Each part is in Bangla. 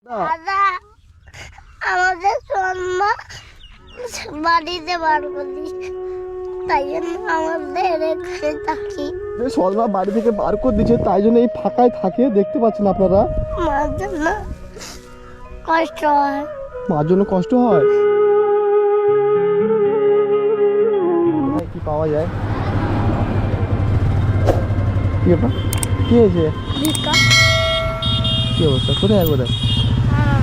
দাদা আমাদের সোনা বাড়িতে বার করি, তাই জন্য আমাদের এখানে থাকি। সলমা বাড়ি থেকে বার করে দিচ্ছে, তাই জন্য এই ফাঁকায় থাকে। দেখতে পাচ্ছেন আপনারা, মার জন্য কষ্ট হয়। মার জন্য কষ্ট হয়। কি পাওয়া যায়? কি ব্যাপার, কি হয়েছে? ভিক্ষা। কি অবস্থা? কোথায় কোথায়? হ্যাঁ,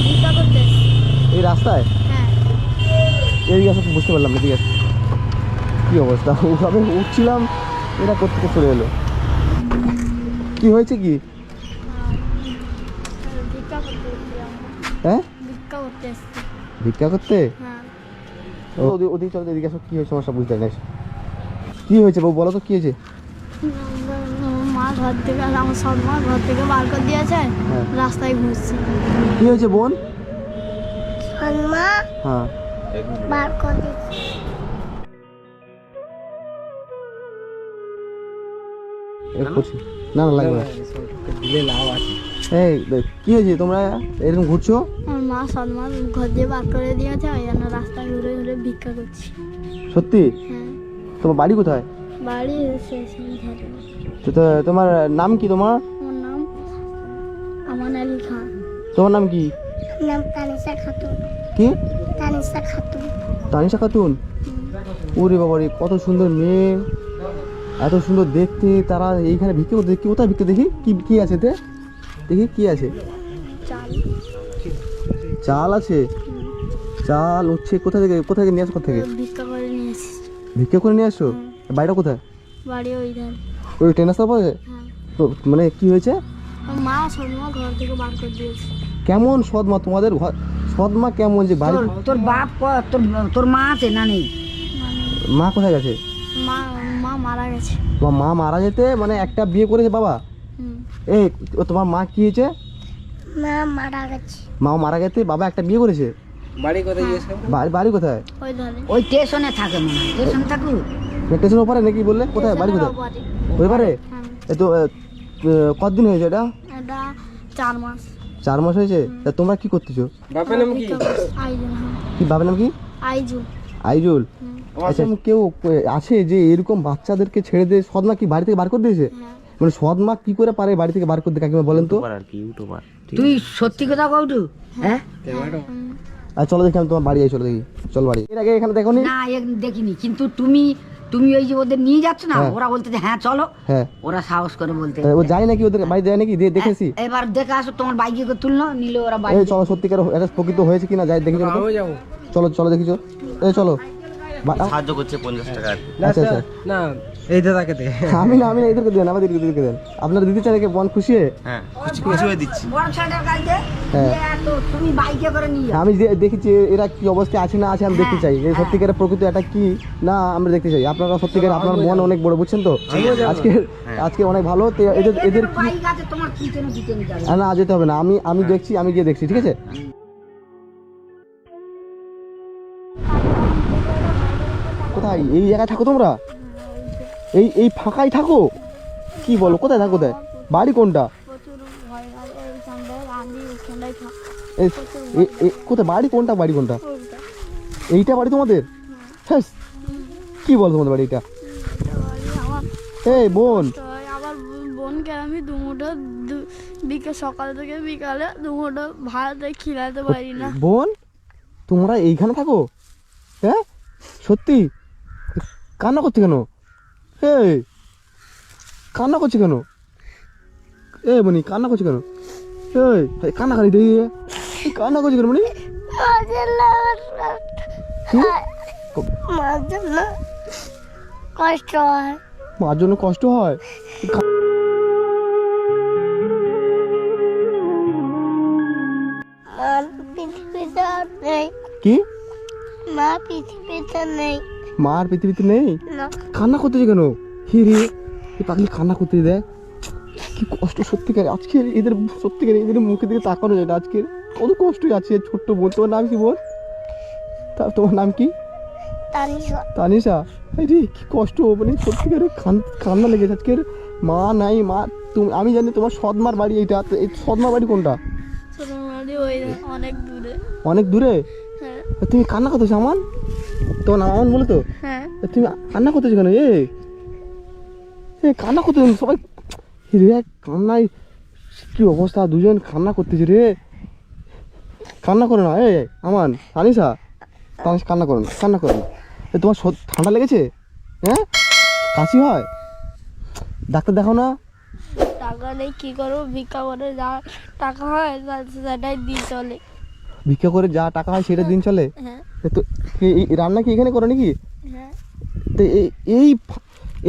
ভিক্ষা করতে। এই রাস্তায়? হ্যাঁ। এদিকে আসো, বুঝতে পারলাম। এদিকে আসো। কি অবস্থা? ওভাবে উঠছিলাম, এরা কোথেকে চলে এলো? কি হয়েছে? কি ভিক্ষা করতে এসেছি আমরা। হ্যাঁ, ভিক্ষা করতে এসেছি। ভিক্ষা করতে? হ্যাঁ। ওদিকে চলো, এদিকে আসো। কি হয়েছে সমস্যা? বুঝতে পারি। কি হয়েছে বউ, বলো তো কি হয়েছে? মা ঘর থেকে, আমার সব মা ঘর থেকে বার করে দিয়েছে, রাস্তায় ঘুরছি। কি হয়েছে বোন? মা হ্যাঁ, বার করে দিয়েছে। না না, লাগবে না। এই কি হয়েছে, তোমরা এরকম ঘুরছো? আমার মা সলমা ঘর দিয়ে বার করে দিয়েছে, ওই জন্য রাস্তায় ঘুরে ঘুরে ভিক্ষা করছি। সত্যি? হ্যাঁ। তোমার বাড়ি কোথায়? বাড়ি শেষ ধারে। তোমার নাম কি? তোমার আমার নাম আমান আলী খান। তোমার নাম কি? নাম তানিশা খাতুন। কি? তানিশা খাতুন। তানিশা খাতুন? ওরে বাবা রে, কত সুন্দর মেয়ে, এত সুন্দর দেখতে। তারা এইখানে ভিক্ষা করতে? কি কোথায় ভিক্ষা? দেখি কি কি আছে তে, দেখি কি আছে। চাল। চাল আছে? চাল হচ্ছে কোথা থেকে? কোথায় নিয়ে আসো? কোথা থেকে ভিক্ষা করে নিয়ে এসেছি। ভিক্ষা করে নিয়ে আসছো? বাড়িটা কোথায়? বাড়ি ওই ধারে। ওই ট্রেন রাস্তার পরে? হ্যাঁ। তো মানে কি হয়েছে? আমার মা সলমা ঘর থেকে বার করে দিয়েছে। কেমন সৎমা তোমাদের? সৎমা কেমন যে বাড়ি? তোর বাপ তোর মা আছে না নেই? মানে মা কোথায় গেছে? মা মা মারা গেছে। তোমার মা মারা যেতে মানে একটা বিয়ে করেছে বাবা? এই তোমার মা কি হয়েছে? মা মারা গেছে। মা মারা গেছে, বাবা একটা বিয়ে করেছে। বাড়ি কোথায়? বাড়ি কোথায়? ওই ধারে। ওই স্টেশনে থাকে মনে হয়। স্টেশনে থাকুক। স্টেশন ওপারে নাকি বললে? কোথায় বাড়ি? কোথায়? ওই পারে? এই তো কতদিন হয়েছে এটা? এটা 4 মাস। 4 মাস হয়েছে? তা তোমরা কি করতেছো? বাপের নাম কি? আইজুল। কি বাবার নাম কি? আইজুল। আইজুল? আচ্ছা, কেউ আছে যে এরকম বাচ্চাদেরকে ছেড়ে দিয়ে? সৎমা কি বাড়ি থেকে বার করে দিয়েছে? মানে সৎমা কি করে পারে বাড়ি থেকে বার করতে? কাকিমা বলেন তো। তুই সত্যি কথা কওটু? হ্যাঁ, আর চলো দেখি, আমি তোমার বাড়ি যাই। চলো দেখি, চল বাড়ি। এর আগে এখানে দেখো নি? না দেখিনি, কিন্তু তুমি ওই যে ওদের নিয়ে যাচ্ছ না, ওরা বলতে যে হ্যাঁ চলো, হ্যাঁ, ওরা সাহস করে বলতে। ও যায় নাকি? ওদের বাড়ি যায় নাকি? দেখেছি। এবার দেখে আসো, তোমার বাইকে করে তুললো, নিলে ওরা বাইক। এই চলো, সত্যিকার এটা প্রকৃত হয়েছে কিনা যাই দেখি। চলো চলো দেখি, চলো। সাহায্য করছে 50 টাকা। আচ্ছা আচ্ছা, না এই দাদাকে দে। আমি না এদেরকে দেন, আমাদের দিদিকে দেন। আপনারা দিদি চাই বোন খুশি হয়ে? হ্যাঁ, খুশি হয়ে দিচ্ছি। বড় ছেলেটার গাড়িতে তো তুমি বাইকে করে নিয়ে যাও। আমি দেখেছি এরা কি অবস্থায় আছে না আছে, আমি দেখতে চাই। এই সত্যিকারের প্রকৃত এটা কি না আমরা দেখতে চাই। আপনারা সত্যিকার, আপনার মন অনেক বড়, বুঝছেন তো। আজকে অনেক ভালো। তো এদের কি বাইক আছে তোমার, কি যেন দিতে যাবে না যেতে হবে না, আমি দেখছি, আমি গিয়ে দেখছি, ঠিক আছে? কোথায়? এই জায়গায় থাকো তোমরা? এই ফাঁকায় থাকো? কি বলো, কোথায় থাকো? কোথায় বাড়ি? কোনটা? প্রচুর ভয় লাগে এইখানটায়, রান্দি ওখানটায় থাক। কোথায় বাড়ি? কোনটা বাড়ি? কোনটা? ওইটা। এইটা বাড়ি তোমাদের? হ্যাঁ, কি বল তোমাদের বাড়ি এটা? আমার এই বোন, আমার বোনকে আমি দুমুঠো সকাল থেকে বিকালে দুমুঠো ভাত খিলাতে পারি না। বোন তোমরা এইখানে থাকো? হ্যাঁ সত্যি? কান্না করছে কেন? এই কান্না করছে কেন? এই বনি কান্না করছে কেন? এই কান্না খালি দেখি, কান্না করছে কেন বনি? মার জন্য কষ্ট হয়। মার জন্য কষ্ট হয়? মা পৃথিবীতে আর নেই। কি? মা পৃথিবীতে নেই। মা আর পৃথিবীতে নেই? না। কান্না করতেছে কেন? হিরে এই পাগলি কান্না করতে দেয়, কি কষ্ট সত্যিকার। আজকে এদের সত্যিকার এদের মুখের দিকে তাকানো যায় না। আজকে কত কষ্ট আছে ছোট্ট বোন। তোমার নাম কি বোন? তোমার নাম কি? তানিশা। তানিশা? এই রে কি কষ্ট, মানে সত্যিকারে কান্না লেগেছে আজকের। মা নাই, মা তুমি আমি জানি তোমার সৎমার বাড়ি এইটা, তো এই সৎমার বাড়ি কোনটা? ছোটো মারি ওই অনেক দূরে। অনেক দূরে? হ্যাঁ তুমি কান্না করতেছো আমান? তোমার নাম আমান বলে তো? হ্যাঁ। তুমি কান্না করতেছো কেন? কান্না করতে সবাই রে, কান্নায় কি অবস্থা, দুজন কান্না করতেছে রে। কান্না করো না আমান, তানিশা কান্না করো না, কান্না করো না। তোমার ঠান্ডা লেগেছে? হ্যাঁ, কাশি হয়, ডাক্তার দেখাও না। টাকা নেই, কি করবো? ভিক্ষা করে যা টাকা হয় সেটাই দিয়ে চলে। ভিক্ষা করে যা টাকা হয় সেটা দিন চলে? হ্যাঁ তো এই রান্না কি এখানে করো নাকি? হ্যাঁ। তো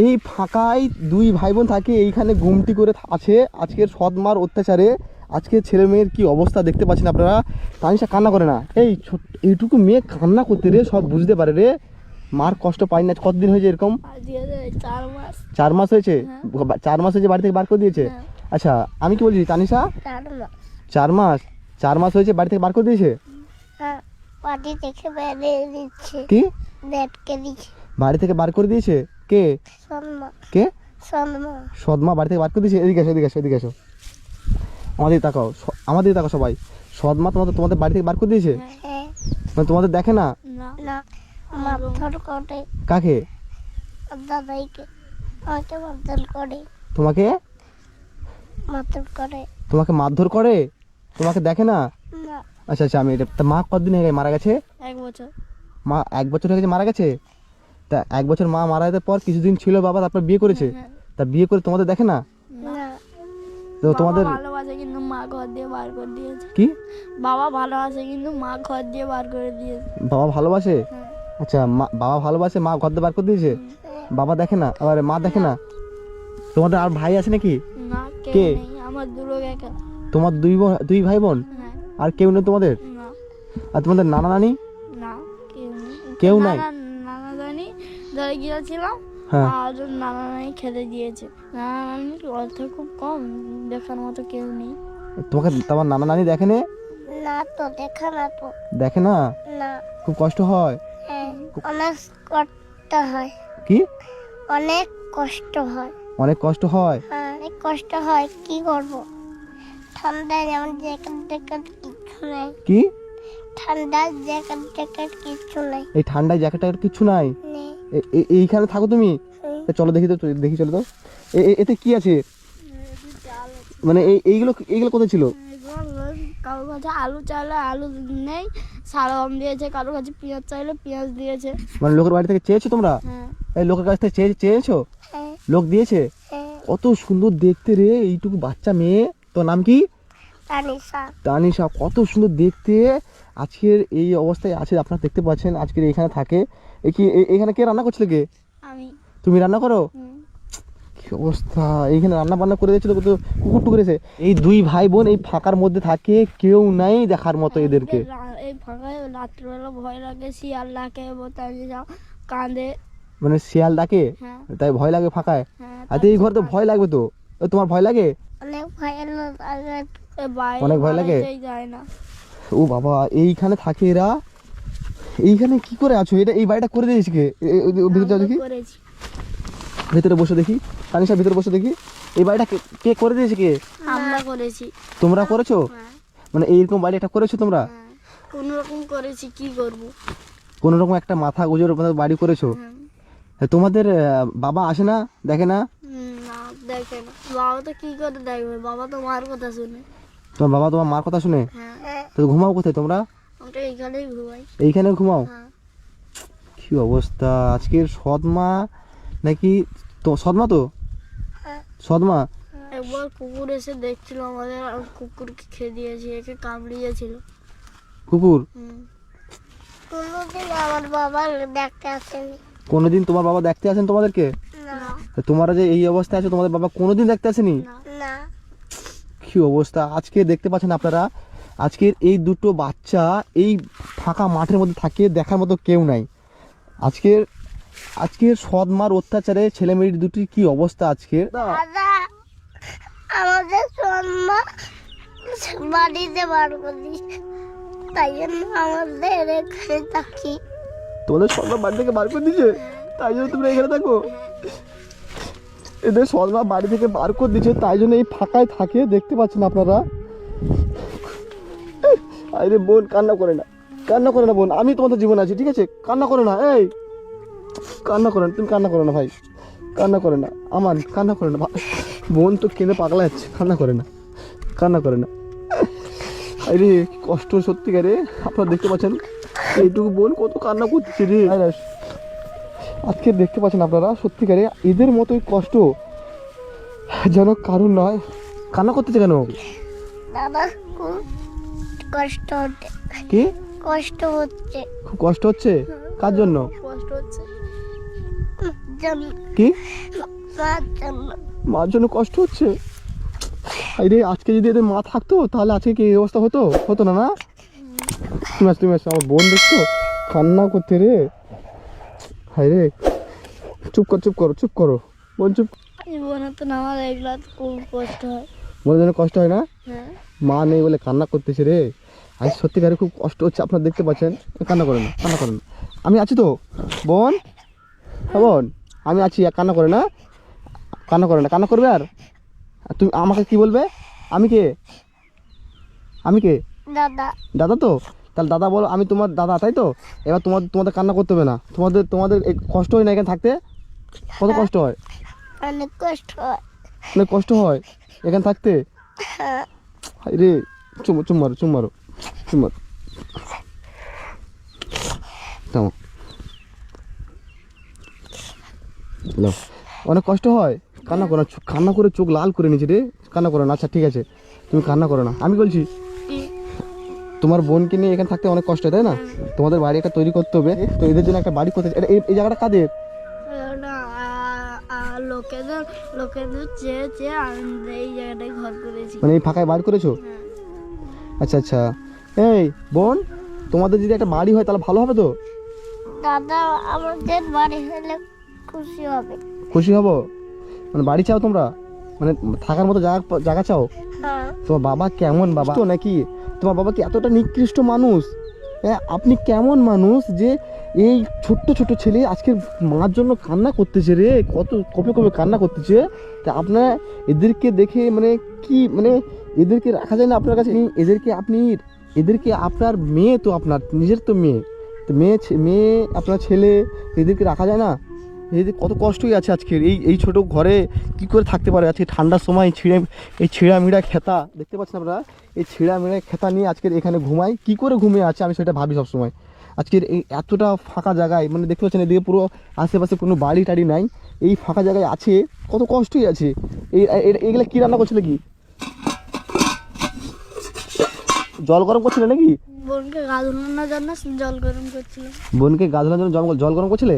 এই ফাঁকায় দুই ভাই বোন থাকে, এইখানে ঘুমটি করে আছে। আজকের সৎমার অত্যাচারে আজকে ছেলে মেয়ের কি অবস্থা দেখতে পাচ্ছেন আপনারা। তানিশা কান্না করে না, এইটুকু মেয়ে কান্না করতে রে, সব বুঝতে পারে রে, মার কষ্ট পাই না। কতদিন হয়েছে এরকম? 4 মাস। 4 মাস হয়েছে? 4 মাস হয়েছে বাড়ি থেকে বার করে দিয়েছে? আচ্ছা আমি কি বলছি তানিশা, 4 মাস 4 মাস হয়েছে বাড়ি থেকে বার করে দিয়েছে? হ্যাঁ, বাড়ি থেকে বেরিয়ে দিচ্ছে। কি ডেটকে দিচ্ছে বাড়ি থেকে বার করে দিয়েছে? কে সন্মা। কে? সন্মা। সৎমা বাড়ি থেকে বার করে দিয়েছে? এদিকে আসো, এদিকে আসো, এদিকে আসো, আমাদের তাকাও, আমাদের তাকাও সবাই। সৎমা তোমাদের বাড়ি থেকে বার করে দিয়েছে? হ্যাঁ। মানে তোমাদের দেখে না? না, মারধর করে। কাকে? দাদাইকে। আমাকে মারধর করে। তোমাকে মারধর করে। তোমাকে মারধর করে? তোমাকে দেখে না? না। আচ্ছা আচ্ছা, আমি এটা, তা মা কতদিন হয়ে গেছে মারা গেছে? 1 বছর। মা 1 বছর হয়ে গেছে মারা গেছে? তা 1 বছর মা মারা যাওয়ার পর কিছুদিন ছিল বাবা, তারপর বিয়ে করেছে। হ্যাঁ। তা বিয়ে করে তোমাদের দেখে না? না। তো তোমাদের ভালোবাসে কিন্তু মা ঘর দিয়ে বার করে দিয়েছে। কি? বাবা ভালোবাসে কিন্তু মা ঘর দিয়ে বার করে দিয়েছে। বাবা ভালোবাসে? হ্যাঁ। আচ্ছা, বাবা ভালোবাসে, মা ঘর দিয়ে বার করে দিয়েছে। বাবা দেখে না, আবার মা দেখে না? তোমাদের আর ভাই আছে নাকি? না, কে? কেউ নেই, আমার দুলোক একা। তোমার দুই ভাই বোন? হ্যাঁ। আর কেউ নেই তোমাদের? না। আর তোমাদের নানা নানি? না, কেউ নেই। কেউ নাই? নানা জানি ধরে গিয়েছিলাম, হ্যাঁ। আর নানা নানি খেতে দিয়েছে। নানা নানির অর্থ খুব কম, দেখার মতো কেউ নেই। তোমাকে তোমার নানা নানি দেখে না? না তো, দেখা না তো। দেখে না? না। খুব কষ্ট হয়? হ্যাঁ, অনেক কষ্ট হয়। কি? অনেক কষ্ট হয়। অনেক কষ্ট হয়? হ্যাঁ, অনেক কষ্ট হয়, কি করব? ঠান্ডায় যেমন জ্যাকেট ট্যাকেট কিছু নেই। কি? ঠান্ডায় জ্যাকেট ট্যাকেট কিছু নেই। এই ঠান্ডায় জ্যাকেটের কিছু নাই? নেই। এইখানে থাকো তুমি? চলো দেখি তো, দেখি চলো তো। এতে কি আছে? মানে এইগুলো কোথায় ছিল? কারোর কাছে আলু চাইলে আলু নেই, সারগম দিয়েছে। কারোর কাছে পেঁয়াজ চাইলে পেঁয়াজ দিয়েছে। মানে লোকের বাড়ি থেকে চেয়েছো তোমরা? হ্যাঁ। এই লোকের কাছ থেকে চেয়েছো? হ্যাঁ। লোক দিয়েছে? হ্যাঁ। কত সুন্দর দেখতে রে, এইটুকু বাচ্চা মেয়ে। তোর নাম কি? তানিশা। তানিশা, কত সুন্দর দেখতে। আজকের এই অবস্থায় আছে, আপনারা দেখতে পাচ্ছেন। আজকের এখানে থাকে। এখানে কে রান্না করছিল? কে? আমি। তুমি রান্না করো? হুম। কি অবস্থা, এইখানে রান্না বান্না করে দিয়েছিল, কত কুকুর টুকুরেছে। এই দুই ভাই বোন এই ফাঁকার মধ্যে থাকে, কেউ নাই দেখার মতো এদেরকে। এই ফাঁকায় রাত্রিবেলা ভয় লাগে, শিয়াল ডাকে, তানিশা কাঁদে। মানে শিয়াল ডাকে? হ্যাঁ। তাই ভয় লাগে ফাঁকায়? হ্যাঁ, আর এই ঘরে তো ভয় লাগবে তো। তোমার ভয় লাগে? অনেক ভয় লাগে। অনেক ভয় লাগে? যায় না। ও বাবা, এইখানে থাকে এরা। এইখানে কি করে আছো? এটা এই বাড়িটা করে দিয়েছে কে? ভিতরে যাও দেখি, করেছি। ভিতরে বসে দেখি। তানিশা ভিতরে বসে দেখি, এই বাড়িটা কে করে দিয়েছে? কে? আমরা করেছি। তোমরা করেছো? হ্যাঁ। মানে এইরকম বাড়ি একটা করেছো তোমরা? হ্যাঁ, কোন রকম করেছি, কি করব? কোন রকম একটা মাথা গুজের উপর বাড়ি করেছো। তোমাদের বাবা আসে না, দেখে না? না, দেখে না। বাবা তো কি করে দেখবে? বাবা তো মার কথা শুনে। তোমার বাবা তোমার মার কথা শুনে? হ্যাঁ। তো ঘুমাও কোথায় তোমরা? আমরা এইখানেই ঘুমাই। এইখানে ঘুমাও? হ্যাঁ। কি অবস্থা আজকের। সৎমা নাকি? তো সৎমা তো? হ্যাঁ। সৎমা? একবার কুকুর এসে দেখছিল আমাদের, আর কুকুরকে খেয়ে দিয়েছে, একে কামড়িয়েছিল। কুকুর? কোনোদিন আমার বাবা দেখতে আসেনি। কোনোদিন তোমার বাবা দেখতে আসেন তোমাদেরকে? না। তা তোমরা যে এই অবস্থায় আছো, তোমাদের বাবা কোনোদিন দেখতে আসেনি? না। কি অবস্থা আজকে দেখতে পাচ্ছেন আপনারা। আজকের এই দুটো বাচ্চা এই ফাঁকা মাঠের মধ্যে থাকে, দেখার মতো কেউ নাই। আজকের সৎমার অত্যাচারে ছেলে মেয়ের দুটির কি অবস্থা আজকের। দাদা, আমাদের সন্মা বাড়িতে বার করি, তাই জন্য আমাদের এখানে থাকি। তোমাদের সৎমা বাড়ি থেকে বার করে দিয়েছে, তাই জন্য তোমরা এখানে থাকো? এদের সদমা বাড়ি থেকে বার করে দিচ্ছে, তাই জন্য এই ফাঁকায় থাকে, দেখতে পাচ্ছেন আপনারা। আরে বোন কান্না করে না, কান্না করে না বোন, আমি তোমাদের জীবনে আছি, ঠিক আছে? কান্না করে না, এই কান্না করে না, তুমি কান্না করে না ভাই, কান্না করে না আমান, কান্না করে না। বোন তো কেঁদে পাগলা যাচ্ছে, কান্না করে না, কান্না করে না। আরে কি কষ্ট সত্যিকারে, আপনারা দেখতে পাচ্ছেন এইটুকু বোন কত কান্না করতেছে রে। আজকে দেখতে পাচ্ছেন আপনারা সত্যিকারে এদের মতোই কষ্ট যেন কারণ নয়। কান্না করতেছে কেন? দাদা খুব কষ্ট হচ্ছে, কি কষ্ট হচ্ছে, খুব কষ্ট হচ্ছে? কার জন্য কষ্ট হচ্ছে? কি মার জন্য। মার জন্য কষ্ট হচ্ছে? আরে আজকে যদি এদের মা থাকতো তাহলে আজকে কি এই অবস্থা হতো? হতো না, না? তুমি আসো, আমার বোন দেখছো কান্না করতে রে। হাই রে, চুপ কর, চুপ করো, চুপ করো বোন, চুপ। জীবনে তো আমার এগুলা খুব কষ্ট হয়। বোনের জন্য কষ্ট হয় না? হ্যাঁ, মা নেই বলে কান্না করতেছে রে। আজ সত্যিকারে খুব কষ্ট হচ্ছে, আপনারা দেখতে পাচ্ছেন। কান্না করেন না, কান্না করেন না, আমি আছি তো বোন। হ্যাঁ বোন, আমি আছি, কান্না করে না, কান্না করে না। কান্না করবে আর তুমি আমাকে কি বলবে? আমি কে? আমি কে? দাদা। দাদা তো? তাহলে দাদা বলো, আমি তোমার দাদা, তাই তো? এবার তোমাদের কান্না করতে হবে না। তোমাদের কষ্ট হয় না এখানে থাকতে? কত কষ্ট হয়? অনেক কষ্ট হয়। অনেক কষ্ট হয় এখানে থাকতে? হ্যাঁ। রে চুম মারো, চুম মারো, চুম মারো। থামো। নাও। অনেক কষ্ট হয়, কান্না করো না, কান্না করে চোখ লাল করে নিয়েছে রে। কান্না করো না, আচ্ছা ঠিক আছে, তুমি কান্না করো না। আমি বলছি তোমার বোনকে নিয়ে এখানে থাকতে অনেক কষ্ট হয়, তাই না? তোমাদের বাড়ি একটা তৈরি করতে হবে, তো এদের জন্য একটা বাড়ি করতে। এই জায়গাটা কাদের? লোকেদের চেয়ে চেয়ে আমি এই জায়গাটায় ঘর করেছি। মানে এই ফাঁকায় বাড়ি করেছো? আচ্ছা আচ্ছা। এই বোন, তোমাদের যদি একটা বাড়ি হয় তাহলে ভালো হবে তো? দাদা আমাদের বাড়ি হলে খুশি হবে। খুশি হব? মানে বাড়ি চাও তোমরা, মানে থাকার মতো জায়গা চাও? হ্যাঁ। তোমার বাবা কেমন বাবা তো নাকি? তোমার বাবা কি এতটা নিকৃষ্ট মানুষ? হ্যাঁ, আপনি কেমন মানুষ যে এই ছোট্ট ছোট ছেলে আজকে মার জন্য কান্না করতেছে রে, কত কবে কবে কান্না করতেছে। তা আপনার এদেরকে দেখে মানে কি, মানে এদেরকে রাখা যায় না আপনার কাছে? এদেরকে আপনার মেয়ে তো, আপনার নিজের তো মেয়ে, তো মেয়ে আপনার ছেলে, এদেরকে রাখা যায় না? এদের কত কষ্টই আছে আজকের এই ছোট ঘরে কি করে থাকতে পারে? আজকে ঠান্ডার সময় এই ছিঁড়া খেতা দেখতে পাচ্ছেন আপনারা, এই ছিঁড়া খেতা নিয়ে আজকের এখানে ঘুমাই। কি করে ঘুমিয়ে আছে আমি সেটা ভাবি সবসময়। আজকের এই এতটা ফাঁকা জায়গায়, মানে দেখতে পাচ্ছেন এদিকে পুরো আশেপাশে কোনো বাড়ি টাড়ি নাই, এই ফাঁকা জায়গায় আছে, কত কষ্টই আছে। এইগুলা কি রান্না করছিল? কি জল গরম করছিল নাকি? বোনকে গা ধোয়ানোর জন্য জল গরম করছিল। বোনকে গা ধোয়ানোর জন্য জল গরম করছিলে?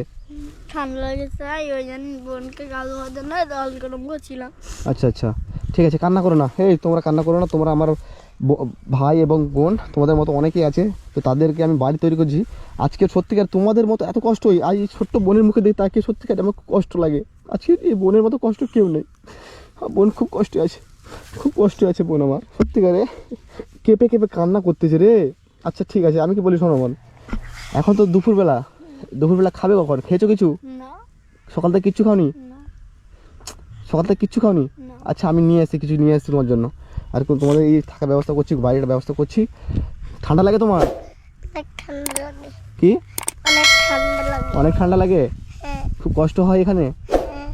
ঠান্ডা লেগেছে ওই জন্য বোনকে গা ধোয়ার জন্য জল গরম করছিলাম। আচ্ছা আচ্ছা, ঠিক আছে, কান্না করো না। এই তোমরা কান্না করো না, তোমরা আমার ভাই এবং বোন, তোমাদের মতো অনেকেই আছে, তো তাদেরকে আমি বাড়ি তৈরি করছি। আজকে সত্যিকার তোমাদের মতো এত কষ্ট হয়, আজ এই ছোট্ট বোনের মুখে দেখে তাকে সত্যিকার আমার খুব কষ্ট লাগে। আজকে এই বোনের মতো কষ্ট কেউ নেই। বোন খুব কষ্টে আছে, খুব কষ্টে আছে বোন আমার, সত্যিকারে কেঁপে কেঁপে কান্না করতেছে রে। আচ্ছা ঠিক আছে, আমি কি বলি শোনো বোন, এখন তো দুপুরবেলা খাবে কখন? খেয়েছো কিছু? না। সকাল থেকে কিচ্ছু খাওনি? না। সকাল থেকে কিচ্ছু খাওনি? না। আচ্ছা আমি কিছু নিয়ে এসেছি তোমার জন্য, আর তোমাদের এই থাকার ব্যবস্থা করছি, বাড়ির ব্যবস্থা করছি। ঠান্ডা লাগে তোমার? অনেক ঠান্ডা লাগে। কি? অনেক ঠান্ডা লাগে। অনেক ঠান্ডা লাগে? হ্যাঁ। খুব কষ্ট হয় এখানে? হ্যাঁ।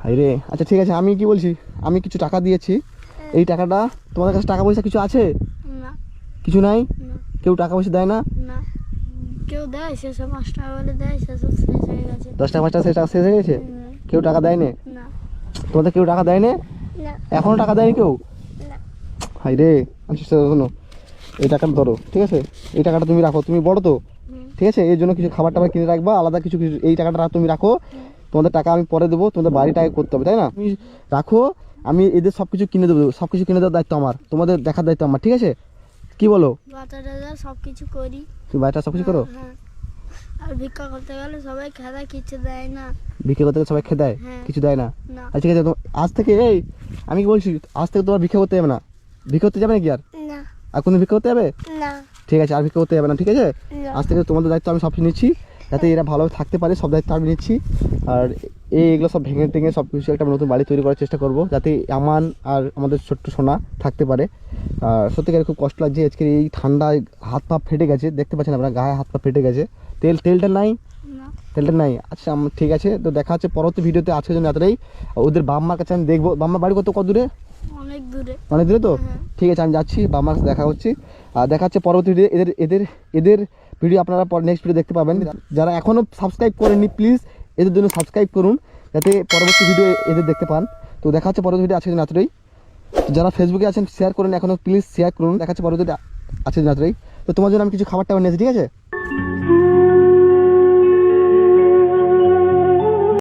হাই রে, আচ্ছা ঠিক আছে, আমি কি বলছি, আমি কিছু টাকা দিয়েছি, এই টাকাটা তোমাদের কাছে টাকা পয়সা কিছু আছে? না। কিছু নাই? না। কেউ টাকা পয়সা দেয় না? না। কেউ দেয়, সেসব 5 টাকা বলে দেয়, সেসব শেষ হয়ে গেছে। 10 টাকা 5 টাকা শেষ হয়ে গেছে? কেউ টাকা দেয় না? না। তোমাদের কেউ টাকা দেয় না? না। এখনো টাকা দেয়নি কেউ? না। হাই রে, আচ্ছা শোনো, এই টাকাটা ধরো, ঠিক আছে? এই টাকাটা তুমি রাখো, তুমি বড় তো, ঠিক আছে? এর জন্য কিছু খাবার টাবার কিনে রাখবা, আলাদা কিছু এই টাকাটা তুমি রাখো। তোমাদের টাকা আমি পরে দেবো, তোমাদের বাড়িটা করতে হবে, তাই না? তুমি রাখো, আমি এদের সব কিছু কিনে দেবো, সব কিছু কিনে দেওয়ার দায়িত্ব আমার, তোমাদের দেখার দায়িত্ব আমার, ঠিক আছে? কি বলো? বাচ্চাটা সব কিছু করি। তুমি বাড়িটা সব কিছু করো? হ্যাঁ। আর ভিক্ষা করতে গেলে সবাই খেদা কিছু দেয় না। ভিক্ষা করতে গেলে সবাই খেয়ে দেয়, হ্যাঁ। কিছু দেয় না? না। আচ্ছা ঠিক আছে, আজ থেকে আমি কি বলছি, আজ থেকে তোমার ভিক্ষা করতে যাবে না। ভিক্ষা করতে যাবে নাকি আর? না। আর কোনো ভিক্ষা করতে যাবে? না। ঠিক আছে, আর ভিক্ষা করতে যাবে না, ঠিক আছে? না। আজ থেকে তোমাদের দায়িত্ব আমি সব নিচ্ছি, যাতে এরা ভালোভাবে থাকতে পারে, সব দায়িত্ব আমি নিচ্ছি। আর এইগুলো সব ভেঙে টেঙে সব কিছু একটা নতুন বাড়ি তৈরি করার চেষ্টা করব, যাতে আমান আর আমাদের ছোট্ট সোনা থাকতে পারে। আর সত্যিকারে খুব কষ্ট লাগছে আজকের এই ঠান্ডায়, হাত পা ফেটে গেছে, দেখতে পাচ্ছেন আপনারা গায়ে হাত পা ফেটে গেছে। তেলটা নাই, না তেলটা নাই। আচ্ছা ঠিক আছে, তো দেখা হচ্ছে পরবর্তী ভিডিওতে। আজকের জন্য এতটাই। ওদের বাম্মার কাছে আমি দেখবো, বাম্মার বাড়ি কত দূরে? অনেক দূরে। অনেক দূরে তো। হ্যাঁ। ঠিক আছে, আমি যাচ্ছি, বাম্মার সাথে দেখা হচ্ছে। আর দেখা হচ্ছে পরবর্তী ভিডিও। এদের ভিডিও আপনারা নেক্সট ভিডিও দেখতে পাবেন। যারা এখনও সাবস্ক্রাইব করেননি প্লিজ এদের জন্য সাবস্ক্রাইব করুন, যাতে পরবর্তী ভিডিও এদের দেখতে পান। তো দেখা হচ্ছে পরবর্তী ভিডিও। আজকের জন্য এতটাই। তো যারা ফেসবুকে আছেন শেয়ার করুন, এখনও প্লিজ শেয়ার করুন। দেখা হচ্ছে পরবর্তী আজকের জন্য এতটাই। তো তোমার জন্য আমি কিছু খাবার টাবার নিয়েছি, ঠিক আছে?